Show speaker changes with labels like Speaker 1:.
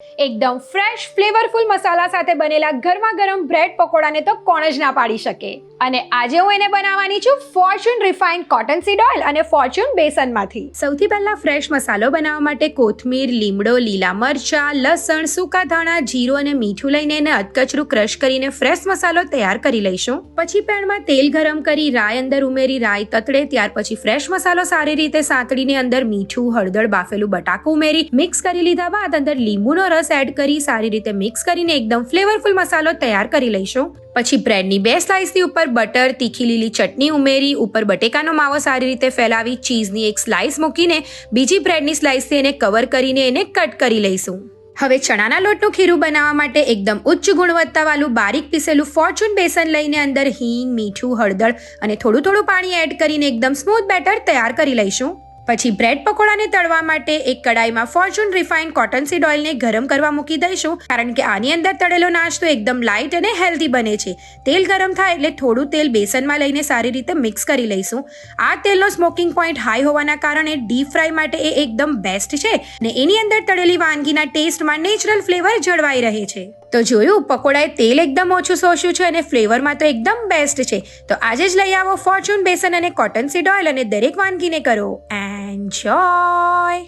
Speaker 1: એકદમ fresh flavourful મસાલા સાથે બનેલા ગરમા ગરમ બ્રેડ પકોડાને તો કોણ જ ના પાડી શકે. અને આજે હું એને બનાવવાની છું Fortune refined cotton seed oil અને ફોર્ચ્યુન બેસનમાંથી. સૌથી પહેલા ફ્રેશ મસાલો બનાવવા માટે કોથમીર, લીમડો, લીલા મરચા, લસણ, સૂકા ધાણા, જીરું અને મીઠું લઈને એને અધકચરું ક્રશ કરીને ફ્રેશ મસાલો તૈયાર કરી લઈશું. પછી પેનમાં તેલ ગરમ કરી રાઈ અંદર ઉમેરી રાઈ તતડે ત્યાર પછી ફ્રેશ મસાલો સારી રીતે સાંતળીને અંદર મીઠું, હળદર, બાફેલું બટાકું ઉમેરી મિક્સ કરી લીધા બાદ અંદર લીંબુનો રસ એડ કરી સારી રીતે મિક્સ કરીને એકદમ ફ્લેવરફુલ મસાલો તૈયાર કરી લઈશું. પછી બ્રેડની 2 સ્લાઇસની ઉપર બટર, તીખી લીલી ચટણી ઉમેરી ઉપર બટેકાનો માવો સારી રીતે ફેલાવી ચીઝની 1 સ્લાઇસ મૂકીને બીજી બ્રેડની સ્લાઇસથી એને કવર કરીને એને કટ કરી લઈશું. હવે ચણાના લોટનું ખીરું બનાવવા માટે એકદમ ઉચ્ચ ગુણવત્તાવાળું બારીક પીસેલું ફોર્ચ્યુન બેસન લઈને અંદર હિંગ, મીઠું, હળદર અને થોડું પાણી એડ કરીને એકદમ સ્મૂથ બેટર તૈયાર કરી લઈશું. પછી બ્રેડ પકોડાને તળવા માટે એક કડાઈમાં ફોર્ચ્યુન રિફાઇન્ડ કોટન સીડ ઓઇલને ગરમ કરવા મૂકી દઈશું કારણ કે આની અંદર તળેલો નાસ્તો એકદમ લાઇટ અને હેલ્ધી બને છે. તેલ ગરમ થાય એટલે થોડું તેલ બેસનમાં લઈને સારી રીતે મિક્સ કરી લઈશું. આ તેલનો સ્મોકિંગ પોઈન્ટ હાઈ હોવાના કારણે ડીપ ફ્રાય માટે એ એકદમ બેસ્ટ છે ને એની અંદર તળેલી વાનગીના ટેસ્ટમાં નેચરલ ફ્લેવર જળવાઈ રહે છે. તો જોયું, પકોડાએ તેલ એકદમ ઓછું શોષ્યું છે અને ફ્લેવરમાં તો એકદમ બેસ્ટ છે. તો આજે જ લઈ આવો ફોર્ચ્યુન બેસન અને કોટન સીડ ઓઇલ અને દરેક વાનગીને કરો એન્જોય.